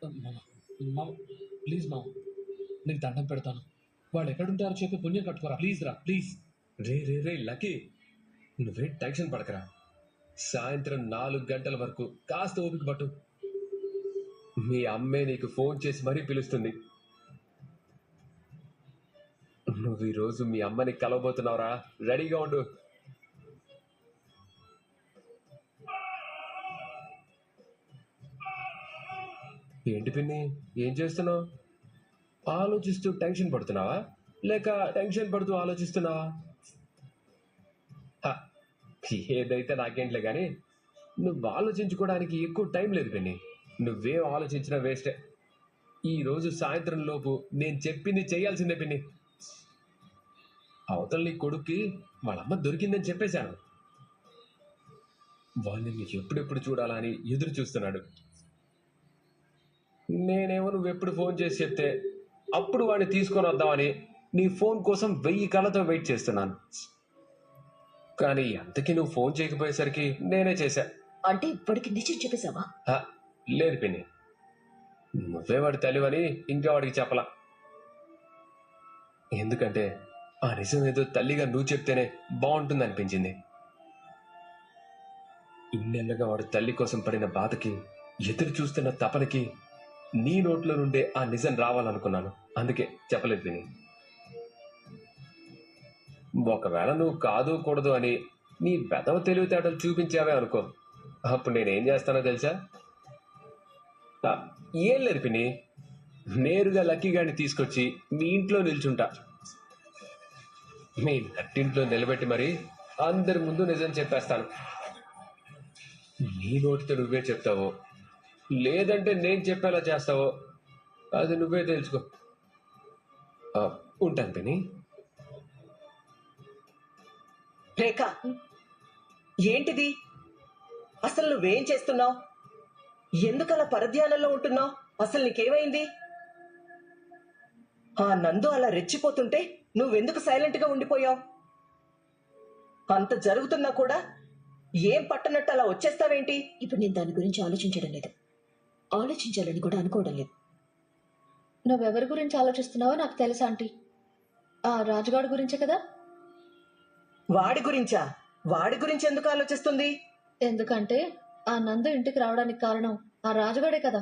మామ మామ ప్లీజ్ మామ, నీకు దండం పెడతాను. వాళ్ళు ఎక్కడుంటారో చెప్పి పుణ్యం కట్టుకోరా, ప్లీజ్ రా please. Ray ray ray lucky, నువ్వే టెన్షన్ పడకరా. సాయంత్రం 4 గంటల వరకు కాస్త ఓపిక పట్టు. మీ అమ్మే నీకు ఫోన్ చేసి మరీ పిలుస్తుంది. నువ్వు ఈరోజు మీ అమ్మని కలవబోతున్నావురా, రెడీగా ఉండు. ఏంటి పిన్ని, ఏం చేస్తున్నావు? ఆలోచిస్తూ టెన్షన్ పడుతున్నావా, లేక టెన్షన్ పడుతూ ఆలోచిస్తున్నావా? హ, ఏదైతే నాకేంట్లే కానీ నువ్వు ఆలోచించుకోవడానికి ఎక్కువ టైం లేదు పిన్ని. నువ్వేం ఆలోచించినా వేస్టే. ఈరోజు సాయంత్రం లోపు నేను చెప్పింది చేయాల్సిందే పిన్ని. అవతల నీ కొడుక్కి వాళ్ళమ్మ దొరికిందని చెప్పేశాను. వాళ్ళని నీకు ఎప్పుడెప్పుడు చూడాలా అని ఎదురు చూస్తున్నాడు. నేనేమో నువ్వెప్పుడు ఫోన్ చేసి చెప్తే అప్పుడు వాడిని తీసుకొని వద్దామని నీ ఫోన్ కోసం 1000 కళ్ళతో వెయిట్ చేస్తున్నాను. కానీ అంతకీ నువ్వు ఫోన్ చేయకపోయేసరికి నేనే చేశా. అంటే ఇప్పటికి నిజం చెప్పేశావా? లేదు పిన్ని, నువ్వే వాడి తల్లివని ఇంకా వాడికి చెప్పలా. ఎందుకంటే ఆ నిజం ఏదో తల్లిగా నువ్వు చెప్తేనే బాగుంటుంది అనిపించింది. ఇన్నేళ్ళగా వాడు తల్లి కోసం పడిన బాధకి, ఎదురు చూస్తున్న తపనకి నీ నోట్లో నుండే ఆ నిజం రావాలనుకున్నాను. అందుకే చెప్పలేదు విని. ఒకవేళ నువ్వు కాదు కూడదు అని నీ బెదవ తెలివితేటలు చూపించావే అనుకో, అప్పుడు నేనేం చేస్తానో తెలుసా? ఏం లేదు పిన్ని, నేరుగా లక్కీ గారిని తీసుకొచ్చి మీ ఇంట్లో నిల్చుంటా. మీ నట్టింట్లో నిలబెట్టి మరి అందరి ముందు నిజం చెప్పేస్తాను. నీ నోటితో నువ్వే చెప్తావో, లేదంటే నేను చెప్పేలా చేస్తావో అది నువ్వే తెలుసుకో. ఉంటాను పిన్ని. రేఖ, ఏంటిది? అసలు నువ్వేం చేస్తున్నావు? ఎందుకలా పరధ్యానంలో ఉంటున్నావు? అసలు నీకేమైంది? ఆ నందు అలా రెచ్చిపోతుంటే నువ్వెందుకు సైలెంట్ గా ఉండిపోయావు? అంత జరుగుతున్నా కూడా ఏం పట్టనట్టు అలా వచ్చేస్తావేంటి? ఇప్పుడు నేను దాని గురించి ఆలోచించడం లేదు, ఆలోచించాలని కూడా అనుకోవడం లేదు. నువ్వెవరి గురించి ఆలోచిస్తున్నావో నాకు తెలుసా ఆంటీ. ఆ రాజుగాడి గురించే కదా. వాడి గురించా? వాడి గురించి ఎందుకు ఆలోచిస్తుంది? ఎందుకంటే ఆ నందు ఇంటికి రావడానికి కారణం ఆ రాజుగాడే కదా.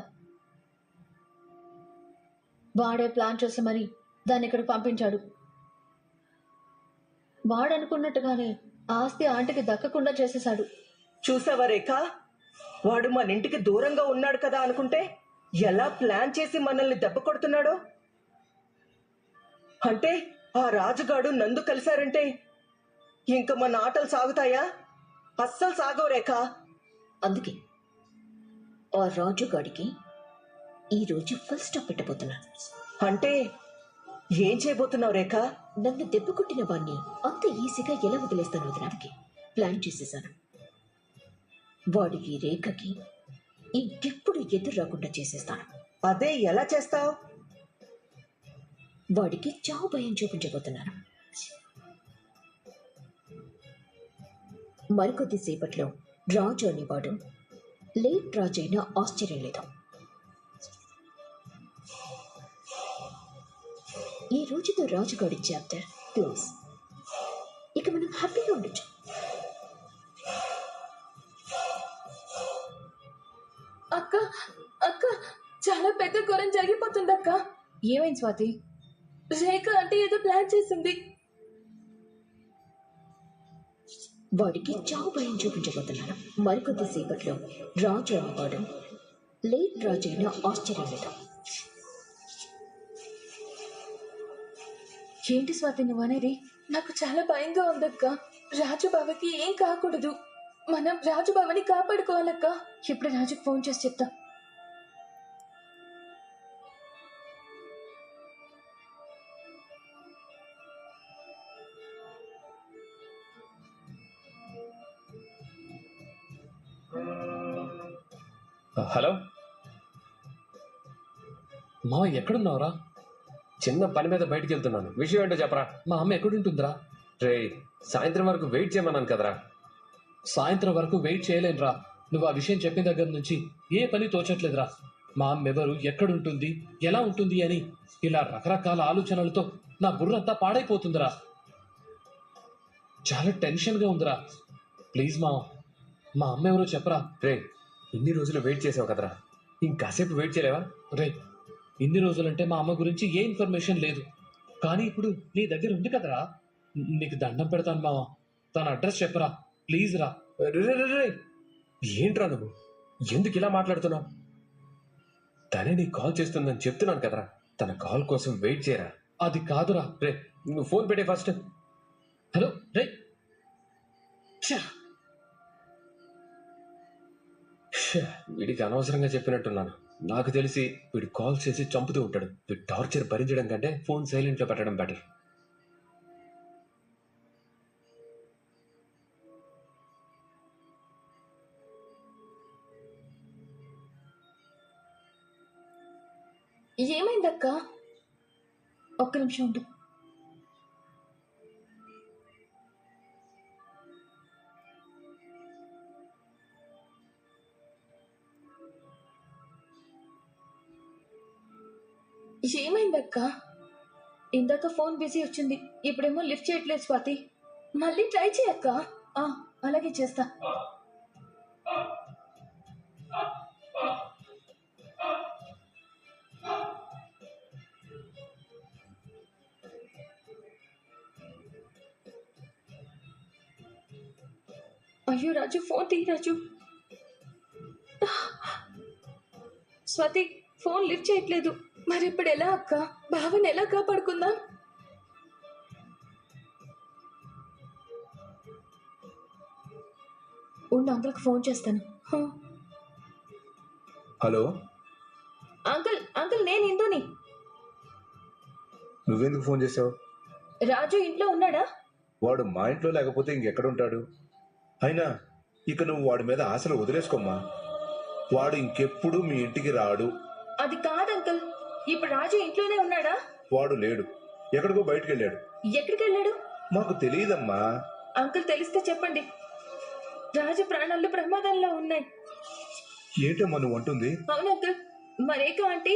వాడే ప్లాన్ చేసి మరి దాన్ని ఇక్కడికి పంపించాడు. వాడనుకున్నట్టుగానే ఆస్తి ఆంటీకి దక్కకుండా చేసేశాడు. చూసావా రేఖ, వాడు మన ఇంటికి దూరంగా ఉన్నాడు కదా అనుకుంటే ఎలా ప్లాన్ చేసి మనల్ని దెబ్బ కొడుతున్నాడో. అంటే ఆ రాజుగాడు నందు కలిశారంటే ఇంక మన ఆటలు సాగుతాయా? అస్సలు సాగవు రేఖ. అందుకే ఆ రాజుగాడికి ఈరోజు ఫుల్ స్టాప్ పెట్టబోతున్నాను. అంటే ఏం చేయబోతున్నావు రేఖ? నన్ను దెబ్బ కొట్టిన వాణ్ణి అంత ఈజీగా ఎలా వదిలేస్తాను వదలడానికి ప్లాన్ చేసేసాను. వాడికి రేఖకి ఇంకెప్పుడు ఎదురు రాకుండా చేసేస్తాను. అదే ఎలా చేస్తావు? వాడికి చావు భయం చూపించబోతున్నాను. మరికొద్దిసేపట్లో రాజు అనేవాడు లేట్ రాజు అయినా ఆశ్చర్యం లేదు. ఈ రోజుతో రాజుగాడి చాప్టర్ క్లోజ్. ఇక మనం హ్యాపీగా ఉండొచ్చు. అక్క అక్క, చాలా పెద్ద ఘోరం జరిగిపోతుంది అక్క. ఏమైంది స్వాతి? రేఖ అంటే ఏదో ప్లాన్ చేసింది. వాడికి చావు భయం చూపించబోతున్నాను. మరికొద్దిసేపట్లో రాజు అనేవాడు లేట్ రాజు అయినా ఆశ్చర్యం లేదు. ఏంటి స్వాతి నువ్వు అనేది? నాకు చాలా భయంగా ఉందక్క. రాజుబావకి ఏం కాకూడదు. మనం రాజుబావని కాపాడుకోవాలక్క. ఇప్పుడు రాజుకు ఫోన్ చేసి చెప్తా. హలో మా ఎక్కడున్నావురా? చిన్న పని మీద బయటికి వెళ్తున్నాను. విషయం ఏంటో చెప్పరా. మా అమ్మ ఎక్కడుంటుందిరా? రే, సాయంత్రం వరకు వెయిట్ చేయమన్నాను కదరా. సాయంత్రం వరకు వెయిట్ చేయలేనురా. నువ్వు ఆ విషయం చెప్పిన దగ్గర నుంచి ఏ పని తోచట్లేదురా. మా అమ్మ ఎవరు, ఎక్కడుంటుంది, ఎలా ఉంటుంది అని ఇలా రకరకాల ఆలోచనలతో నా బుర్రంతా పాడైపోతుందిరా. చాలా టెన్షన్గా ఉందిరా. ప్లీజ్ మా అమ్మ ఎవరో చెప్పరా. రే, ఇన్ని రోజులు వెయిట్ చేసావు కదరా, ఇంకాసేపు వెయిట్ చేయలేవా? రే, ఇన్ని రోజులంటే మా అమ్మ గురించి ఏ ఇన్ఫర్మేషన్ లేదు, కానీ ఇప్పుడు నీ దగ్గర ఉంది కదరా. నీకు దండం పెడతాను మావా, తన అడ్రస్ చెప్పరా ప్లీజ్ రా. రే, రే, రే, రే. ఏంట్రా నువ్వు, ఎందుకు ఇలా మాట్లాడుతున్నావు? తనే నీకు కాల్ చేస్తుందని చెప్తున్నాను కదరా, తన కాల్ కోసం వెయిట్ చేయరా. అది కాదురా. రే, నువ్వు ఫోన్ పెట్టే ఫస్ట్. హలో రే. వీడికి అనవసరంగా చెప్పినట్టున్నాను. నాకు తెలిసి వీడు కాల్ చేసి చంపుతూ ఉంటాడు. వీడు టార్చర్ భరించడం కంటే ఫోన్ సైలెంట్ లో పెట్టడం బెటర్. ఏమైందక్క? ఒక్క నిమిషం ఉండు. ఏమైందక్క? ఇందాక ఫోన్ బిజీ వచ్చింది, ఇప్పుడేమో లిఫ్ట్ చేయట్లేదు స్వాతి. మళ్ళీ ట్రై చేయక్క. ఆ, అలాగే చేస్తా. అయ్యో రాజు, ఫోన్ తీ రాజు. స్వాతి, ఫోన్ లిఫ్ట్ చేయట్లేదు. మరి ఇప్పుడు ఎలా అక్క? బావని ఎలా కాపాడుకుందాం? ఉండు, అంకుల్కి ఫోన్ చేస్తాను. హలో, అంకుల్ అంకుల్, నేను ఇందుని. నువ్వెందుకు ఫోన్ చేసావు? రాజు ఇంట్లో ఉన్నాడా? వాడు మా ఇంట్లో లేకపోతే ఇంకెక్కడ ఉంటాడు? అయినా ఇక నువ్వు వాడి మీద ఆశలు వదిలేసుకోమ్మా. వాడు ఇంకెప్పుడు మీ ఇంటికి రాడు. అది కాదు అంకుల్, ఇప్పుడు రాజు ఇంట్లోనే ఉన్నాడా? వాడు లేడు, ఎక్కడికో బయటికి వెళ్ళాడు. ఎక్కడికి వెళ్ళాడు? మాకు తెలియదమ్మా. అంకుల్, తెలిస్తే చెప్పండి. రాజు ప్రాణాలు ప్రమాదంలో ఉన్నాయి. ఏంటమ్మా నువ్వు అంటుంది? అవును అంకుల్. మరేక ఆంటీ?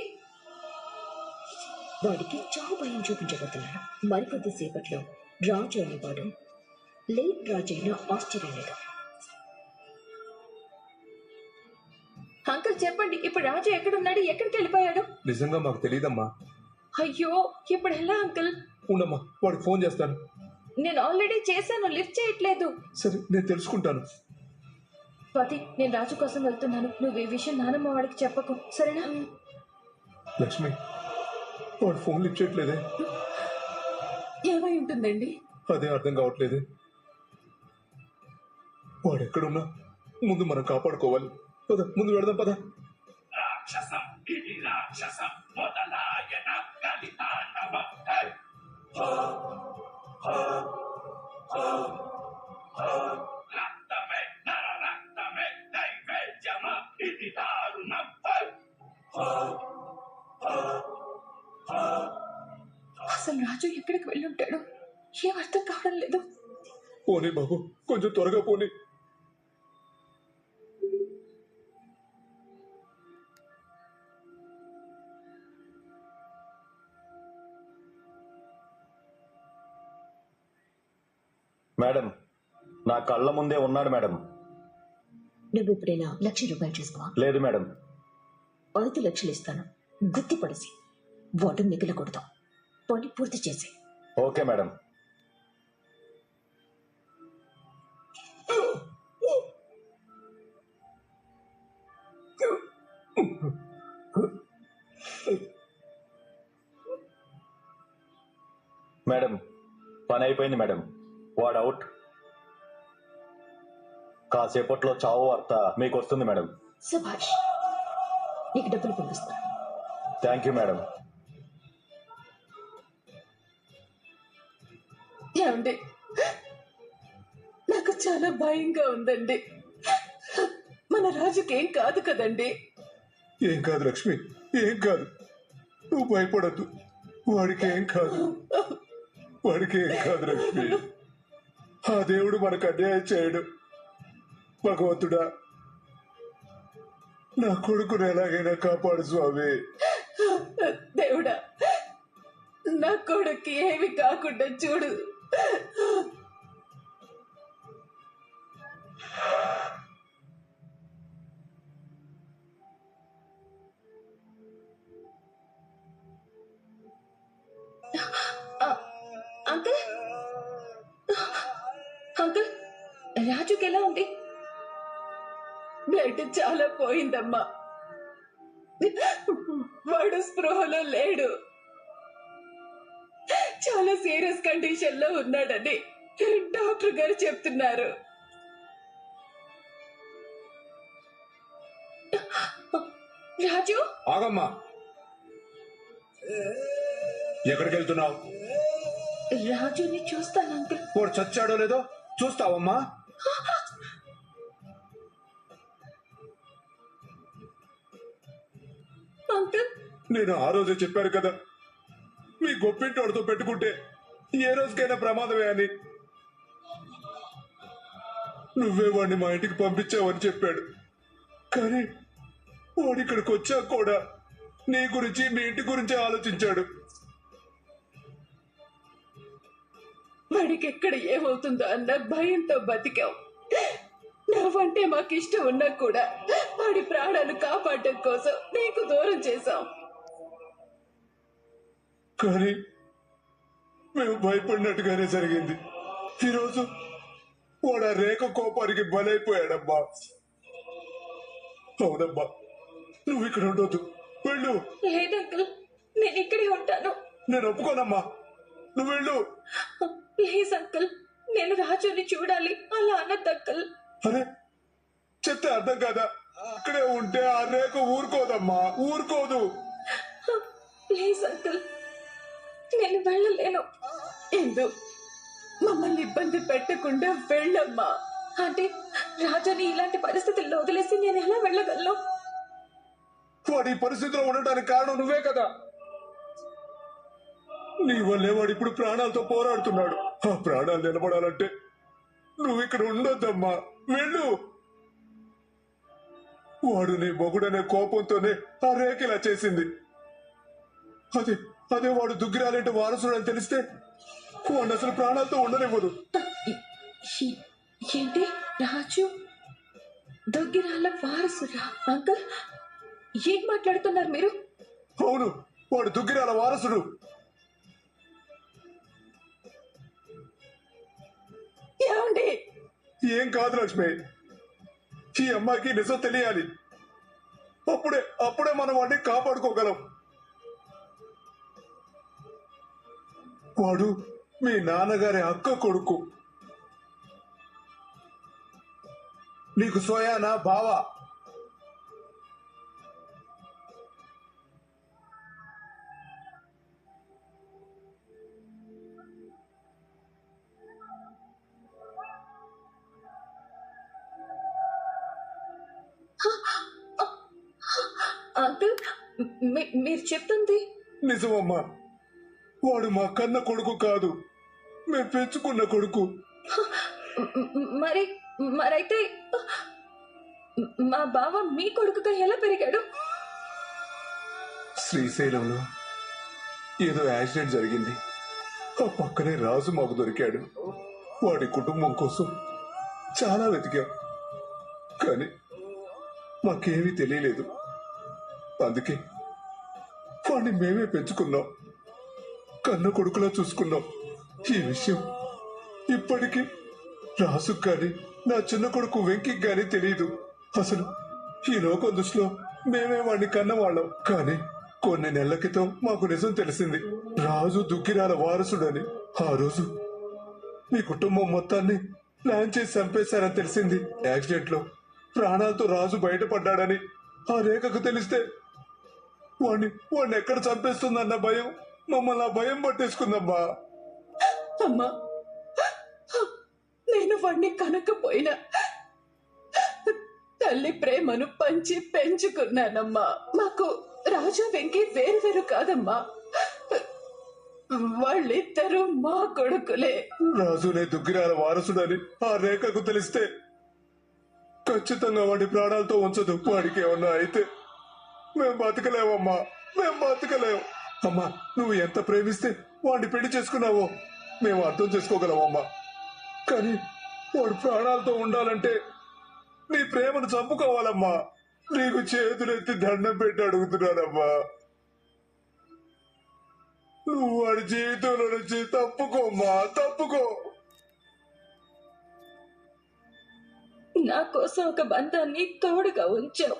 వాడికి చావు భయం చూపించబోతున్నాడు. మరికొద్దిసేపట్లో రాజు అనేవాడు లేట్ రాజైనా ఆశ్చర్యం లేదు. అంకుల్ చెప్పండి, ఇప్పుడు రాజు ఎక్కడున్నాడు? ఎక్కడికి వెళ్ళిపోయాడు? నిజంగా మాకు తెలియదమ్మా. అయ్యో, ఇప్పుడు ఎలా అంకుల్? ఉండమ్మా, వాడికి ఫోన్ చేస్తాను. నేను ఆల్రెడీ చేశాను, లిఫ్ట్ చేయట్లేదు. సరే, నేను తెలుసుకుంటాను. స్వాతి, నేను రాజు కోసం వెళ్తున్నాను. నువ్వు ఈ విషయం నానమ్మ వాడికి చెప్పకు, సరేనా? లక్ష్మి, వాడు ఫోన్ లిఫ్ట్ చేయట్లేదే. ఏమై ఉంటుందండి? అదే అర్థం కావట్లేదే. వాడు ఎక్కడున్నా ముందు మనం కాపాడుకోవాలి. పద, ముందు వెళదాం, పద. అసలు రాజు ఎక్కడికి వెళ్ళుంటాడు? ఏం అర్థం కావడం లేదు. పోనీ బాబు, కొంచెం త్వరగా పోనీ. మేడం, నా కళ్ళ ముందే ఉన్నాడు మేడం. నువ్వు ఇప్పుడైనా ₹1,00,000 చేసుకో. లేదు మేడం. 5 లక్షలు ఇస్తాను. గుత్తి పడేసి వాడు మిగిలకూడదు. పని పూర్తి చేసి. Okay madam. మేడం, పని అయిపోయింది మేడం. వాడు అవుట్. కాసేపట్లో చావు వార్త మీకు వస్తుంది మేడం. సుభాష్, నీకు డబ్బులు పంపిస్తాను. Thank you madam. ఏమండి, నాకు చాలా భయంగా ఉందండి. మన రాజుకేం కాదు కదండి? ఏం కాదు లక్ష్మి, ఏం కాదు. నువ్వు భయపడద్దు. వాడికి ఏం కాదు, వాడికి ఏం కాదు లక్ష్మి. ఆ దేవుడు మనకు అన్యాయం చేయడు. భగవంతుడా, నా కొడుకుని ఎలాగైనా కాపాడు స్వామి. దేవుడా, నా కొడుక్కి ఏమి కాకుండా చూడు. అంకుల్ అంకుల్, రాజుకి ఎలా ఉంది? బ్లడ్ చాలా పోయిందమ్మా. వాడు స్పృహలో లేడు. చాలా సీరియస్ కండిషన్ లో ఉన్నాడని డాక్టర్ గారు చెప్తున్నారు. రాజు, ఆగమ్మా, ఎక్కడికి వెళ్తున్నావు? రాజుని చూస్తాను అంకుల్. వాడు చచ్చాడో లేదో చూస్తావమ్మా? అంకుల్, నేను ఆ రోజే చెప్పాను కదా, మీ గొప్పింటోడితో పెట్టుకుంటే ఏ రోజుకైనా ప్రమాదమే అని. నువ్వే వాడిని మా ఇంటికి పంపించావని చెప్పాడు. కానీ వాడు ఇక్కడికి వచ్చాక కూడా నీ గురించి మీ ఇంటి గురించి ఆలోచించాడు. వాడికి ఎక్కడ ఏమవుతుందో అన్న భయంతో బతికాం. నావంటే మాకు ఇష్టం ఉన్నా కూడా వాడి ప్రాణాలు కాపాడటం కోసం నీకు దూరం చేశాం. కానీ మేము భయపడినట్టుగానే జరిగింది. ఈరోజు వాడు ఆ రేఖ కోపానికి బలైపోయాడమ్మా. అవునమ్మా, నువ్వు ఇక్కడ ఉండొద్దు, వెళ్ళు. లేదు అంకుల్, నేను ఇక్కడే ఉంటాను. నేను ఒప్పుకోనమ్మా, నువ్వు వెళ్ళు. ప్లీజ్ అంకుల్, నేను రాజుని చూడాలి. అలా అనద్దు అంకుల్. అరే, చెప్తే అర్థం కాదా? ఇక్కడే ఉంటే ఆ రేఖ ఊరుకోదమ్మా, ఊరుకోదు. ప్లీజ్ అంకుల్, నేను వెళ్ళలేను. ఎందు మమ్మల్ని ఇబ్బంది పెట్టకుండా వెళ్ళమ్మా. అంటే రాజుని ఇలాంటి పరిస్థితుల్లో వదిలేసి నేను ఎలా వెళ్ళగలను? వాడు ఈ పరిస్థితిలో ఉండటానికి కారణం నువ్వే కదా. నీ వల్లే వాడు ఇప్పుడు ప్రాణాలతో పోరాడుతున్నాడు. ఆ ప్రాణాలు నిలబడాలంటే నువ్వు ఇక్కడ ఉండొద్దమ్మా, వెళ్ళు. వాడు నీ మొగుడనే కోపంతోనే ఆ రేఖ ఇలా చేసింది. అదే వాడు దుగ్గిరాలంటే వారసుడని తెలిస్తే వాడిని అసలు ప్రాణాలతో ఉండనివ్వదు. ఏంటి, రాజు దొగ్గిరాల వారసురా? అంకుల్, ఏం మాట్లాడుతున్నారు మీరు? అవును, వాడు దుగ్గిరాల వారసుడు. ఏమండి? ఏం కాదు లక్ష్మి, ఈ అమ్మాయికి నిజం తెలియాలి. అప్పుడే మనం వాడిని కాపాడుకోగలం. వాడు మీ నాన్నగారి అక్క కొడుకు. నీకు సోయానా బావా? అంకుల్, మీరు చెప్తుంది నిజమమ్మా, వాడు మా కన్న కొడుకు కాదు, మేము పెంచుకున్న కొడుకు. మరైతే మా బావ మీ కొడుకుగా ఎలా పెరిగాడు? శ్రీశైలంలో ఏదో యాక్సిడెంట్ జరిగింది. ఆ పక్కనే రాజు మాకు దొరికాడు. వాడి కుటుంబం కోసం చాలా వెతికాం, కానీ మాకేమీ తెలియలేదు. అందుకే వాడిని మేమే పెంచుకున్నాం, కన్న కొడుకులా చూసుకున్నాం. ఈ విషయం ఇప్పటికీ రాజు కానీ నా చిన్న కొడుకు వెంకికి గాని తెలియదు. అసలు ఈ లోకం దృష్టిలో మేమే వాడిని కన్నవాళ్ళం. కానీ కొన్ని నెలల క్రితం మాకు నిజం తెలిసింది, రాజు దుగ్గిరాల వారసుడని. ఆ రోజు మీ కుటుంబం మొత్తాన్ని ప్లాన్ చేసి చంపేశారని తెలిసింది. యాక్సిడెంట్ లో ప్రాణాలతో రాజు బయటపడ్డాడని ఆ రేఖకు తెలిస్తే వాడిని ఎక్కడ చంపేస్తుందన్న భయం మమ్మల్ని ఆ భయం పట్టేసుకుందమ్మా. అమ్మా, నేను వాడిని కనకపోయినా తల్లి ప్రేమను పంచి పెంచుకున్నానమ్మా. మాకు రాజు వెంకి వేరు కాదమ్మా, వాళ్ళిద్దరూ మా కొడుకులే. రాజునే దుగ్గిరాల వారసుడని ఆ రేఖకు తెలిస్తే ఖచ్చితంగా వాడి ప్రాణాలతో ఉంచదు. వాడికి ఏమన్నా అయితే మేము బతకలేమమ్మా, మేము బతకలేము. అమ్మా, నువ్వు ఎంత ప్రేమిస్తే వాడిని పెళ్లి చేసుకున్నావో మేము అర్థం చేసుకోగలమమ్మా. కానీ వాడు ప్రాణాలతో ఉండాలంటే నీ ప్రేమను చంపుకోవాలమ్మా. నీకు చేతులెత్తి దండం పెట్టి అడుగుతున్నానమ్మా, నువ్వు వాడి జీవితంలో నుంచి తప్పుకోమ్మా, తప్పుకో. నా కోసం ఒక బంధాన్ని తోడుగా ఉంచావు.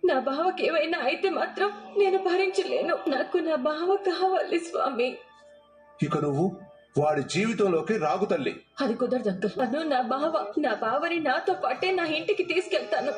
నా బావకి ఏమైనా అయితే మాత్రం నేను భరించలేను. నాకు నా బావ కావాలి స్వామి. ఇక నువ్వు వాడి జీవితంలోకి రాగు తల్లి. అది కుదరదు అంకుల్. నా బావని నాతో పాటే నా ఇంటికి తీసుకెళ్తాను.